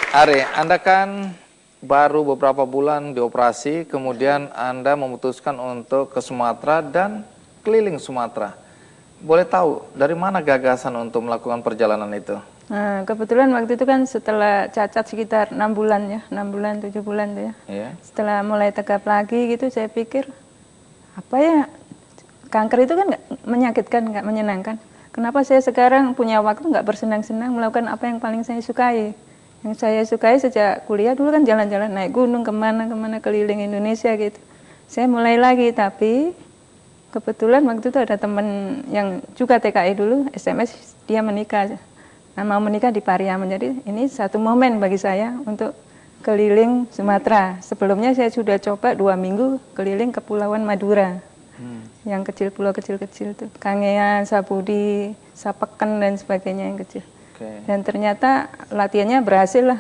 Ari, Anda kan baru beberapa bulan dioperasi, kemudian Anda memutuskan untuk ke Sumatera dan keliling Sumatera. Boleh tahu dari mana gagasan untuk melakukan perjalanan itu? Nah, kebetulan waktu itu kan setelah cacat sekitar 6 bulan ya, 6 bulan, 7 bulan tuh ya. Iya. Setelah mulai tegap lagi gitu, saya pikir, apa ya, kanker itu kan nggak menyakitkan, nggak menyenangkan. Kenapa saya sekarang punya waktu nggak bersenang-senang melakukan apa yang paling saya sukai? Yang saya sukai sejak kuliah dulu kan jalan-jalan, naik gunung kemana-kemana, keliling Indonesia gitu. Saya mulai lagi, tapi kebetulan waktu itu ada teman yang juga TKI dulu, SMS, dia menikah. Nah, mau menikah di Pariaman, jadi ini satu momen bagi saya untuk keliling Sumatera. Sebelumnya saya sudah coba 2 minggu keliling Kepulauan Madura. Yang kecil, pulau kecil-kecil tuh, Kangean, Sapudi, Sapeken dan sebagainya yang kecil. Dan ternyata latihannya berhasil lah.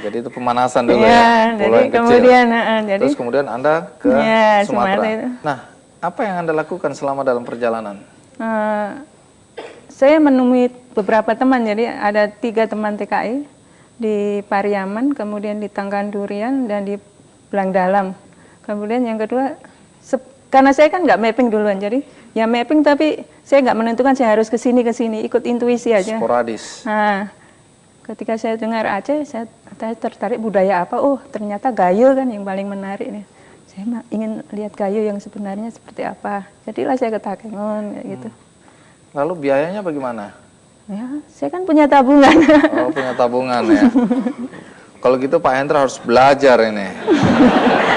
Jadi itu pemanasan dulu ya, pulau jadi yang kemudian, kecil. Terus kemudian Anda ke Sumatera. Itu. Nah, apa yang Anda lakukan selama dalam perjalanan? Saya menemui beberapa teman, jadi ada 3 teman TKI di Pariaman, kemudian di Tangkan Durian dan di Belang Dalam. Kemudian yang kedua, karena saya kan nggak mapping duluan, jadi ya mapping tapi saya nggak menentukan saya harus ke sini, ikut intuisi aja. Sporadis. Nah, ketika saya dengar Aceh, saya tertarik budaya apa, oh ternyata Gayo kan yang paling menarik nih. Saya ingin lihat Gayo yang sebenarnya seperti apa, jadilah saya ke Takengon kayak gitu. Lalu biayanya bagaimana? Ya, saya kan punya tabungan. Oh, punya tabungan ya. Kalau gitu Pak Hendra harus belajar ini.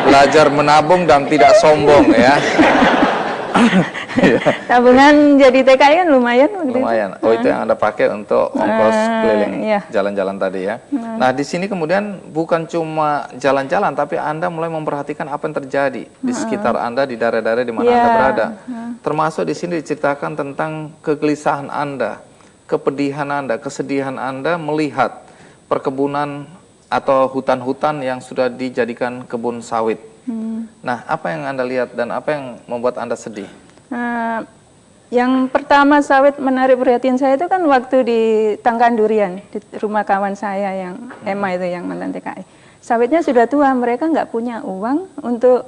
Belajar menabung dan tidak sombong ya. Tabungan jadi TKI kan lumayan. Lumayan. Oh, itu yang Anda pakai untuk ongkos keliling jalan-jalan tadi ya. Nah, di sini kemudian bukan cuma jalan-jalan, tapi Anda mulai memperhatikan apa yang terjadi di sekitar Anda, di daerah-daerah di mana Anda berada. Termasuk di sini diceritakan tentang kegelisahan Anda, kepedihan Anda, kesedihan Anda melihat perkebunan atau hutan-hutan yang sudah dijadikan kebun sawit. Nah, apa yang Anda lihat dan apa yang membuat Anda sedih? Yang pertama sawit menarik perhatian saya itu kan waktu di Tangkan Durian, di rumah kawan saya yang Emma itu, yang mantan TKI. Sawitnya sudah tua, mereka nggak punya uang untuk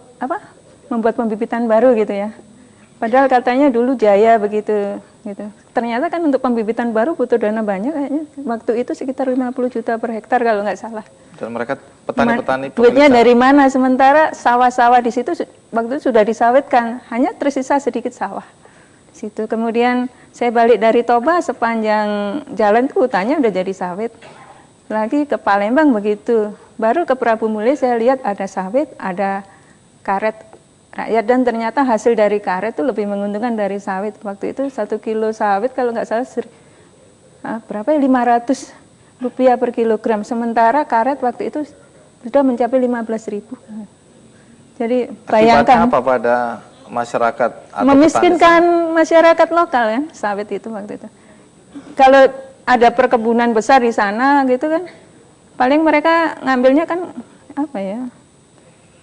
membuat pembibitan baru gitu ya. Padahal katanya dulu jaya begitu. Gitu. Ternyata kan untuk pembibitan baru butuh dana banyak kayaknya. Waktu itu sekitar 50 juta per hektar kalau nggak salah. Dan mereka petani-petani duitnya dari mana? Sementara sawah-sawah di situ waktu itu sudah disawitkan, hanya tersisa sedikit sawah. Di situ kemudian saya balik dari Toba, sepanjang jalan tuh hutannya udah jadi sawit. Lagi ke Palembang begitu. Baru ke Prabu Muli saya lihat ada sawit, ada karet rakyat, dan ternyata hasil dari karet itu lebih menguntungkan dari sawit. Waktu itu 1 kilo sawit kalau nggak salah berapa ya, 500 rupiah per kilogram. Sementara karet waktu itu sudah mencapai 15.000. Jadi bayangkan. Akibatnya apa pada masyarakat atau memiskinkan masyarakat lokal ya, sawit itu waktu itu. Kalau ada perkebunan besar di sana gitu kan, paling mereka ngambilnya kan apa ya?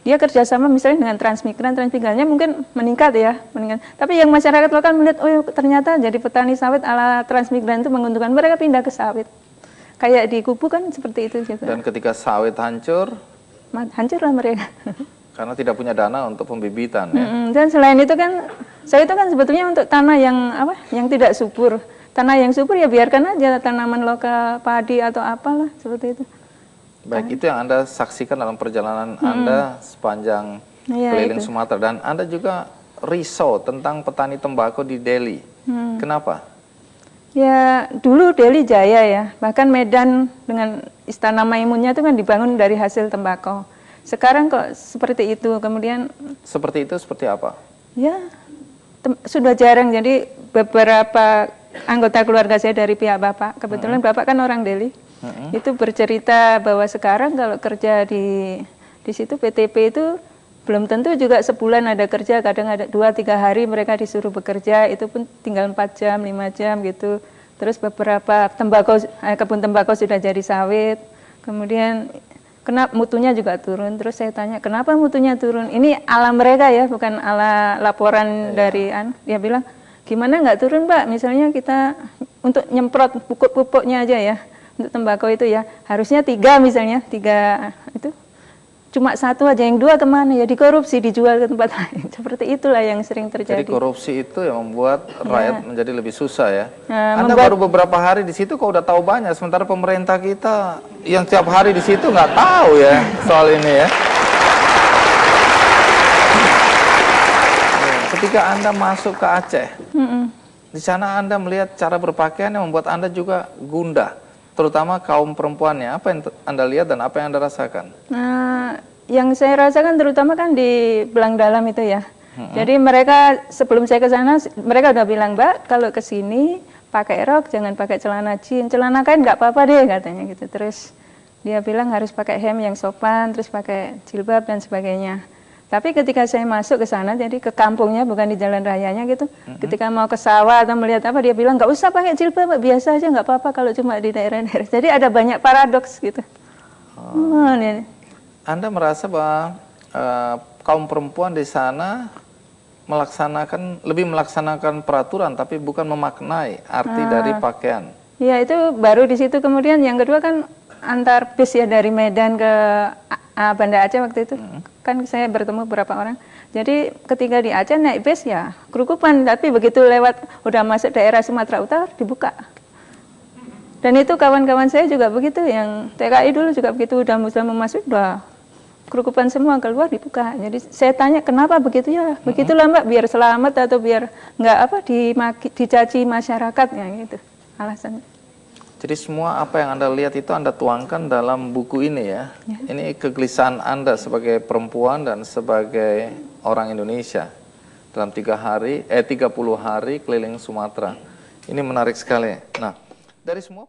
Dia kerjasama misalnya dengan transmigrannya mungkin meningkat ya, Tapi yang masyarakat lokal melihat, oh ternyata jadi petani sawit ala transmigran itu menguntungkan, mereka pindah ke sawit. Kayak di Kubu kan seperti itu juga. Dan ketika sawit hancur, hancurlah mereka. Karena tidak punya dana untuk pembibitan ya. Dan selain itu kan, sawit itu kan sebetulnya untuk tanah yang yang tidak subur. Tanah yang subur ya biarkan aja tanaman lokal, padi atau apalah seperti itu. Baik, itu yang Anda saksikan dalam perjalanan Anda sepanjang keliling Sumatera. Dan Anda juga risau tentang petani tembakau di Deli. Kenapa? Ya, dulu Deli jaya ya. Bahkan Medan dengan Istana Maimunnya itu kan dibangun dari hasil tembakau. Sekarang kok seperti itu, kemudian... Seperti itu seperti apa? Ya, sudah jarang. Jadi beberapa anggota keluarga saya dari pihak Bapak, kebetulan Bapak kan orang Deli. Itu bercerita bahwa sekarang kalau kerja di situ PTP itu belum tentu juga sebulan ada kerja, kadang ada 2-3 hari mereka disuruh bekerja, itu pun tinggal 4 jam, 5 jam gitu. Terus beberapa kebun tembakau sudah jadi sawit, kemudian kenapa mutunya juga turun. Terus saya tanya, kenapa mutunya turun? Ini ala mereka ya, bukan ala laporan dari dia bilang, gimana nggak turun Mbak? Misalnya kita untuk nyemprot pupuk-pupuknya aja ya. untuk tembakau itu ya. Harusnya 3 misalnya, 3 itu. Cuma 1 aja, yang 2 kemana ya? Dikorupsi, dijual ke tempat lain. Seperti itulah yang sering terjadi. Jadi korupsi itu yang membuat rakyat menjadi lebih susah ya. Anda membuat... baru beberapa hari di situ kok udah tahu banyak, sementara pemerintah kita yang tiap hari di situ nggak tahu ya soal ini ya. Ketika Anda masuk ke Aceh, di sana Anda melihat cara berpakaian yang membuat Anda juga gundah. Terutama kaum perempuannya, apa yang Anda lihat dan apa yang Anda rasakan? Nah, yang saya rasakan terutama kan di Belang Dalam itu ya. Jadi mereka sebelum saya ke sana, mereka udah bilang, Mbak, kalau ke sini pakai rok, jangan pakai celana jeans. Celana kain nggak apa-apa deh katanya gitu. Terus dia bilang harus pakai hem yang sopan, terus pakai jilbab dan sebagainya. Tapi ketika saya masuk ke sana, jadi ke kampungnya bukan di jalan rayanya gitu. Ketika mau ke sawah atau melihat apa, dia bilang nggak usah pakai jilbab, biasa aja nggak apa-apa kalau cuma di daerah-daerah. Jadi ada banyak paradoks gitu. Anda merasa bahwa kaum perempuan di sana lebih melaksanakan peraturan, tapi bukan memaknai arti dari pakaian. Ya itu baru di situ. Kemudian yang kedua kan antar bis ya dari Medan ke Banda Aceh waktu itu. Kan saya bertemu beberapa orang. Jadi ketika di Aceh naik bis ya kerukupan, tapi begitu lewat udah masuk daerah Sumatera Utara dibuka. Dan itu kawan-kawan saya juga begitu, yang TKI dulu juga begitu, udah masuk udah kerukupan semua, keluar dibuka. Jadi saya tanya kenapa begitu ya? Begitulah Mbak, biar selamat atau biar nggak dicaci masyarakat ya gitu alasannya. Jadi semua apa yang Anda lihat itu Anda tuangkan dalam buku ini ya. Ini kegelisahan Anda sebagai perempuan dan sebagai orang Indonesia dalam 30 hari keliling Sumatera. Ini menarik sekali. Nah, dari semua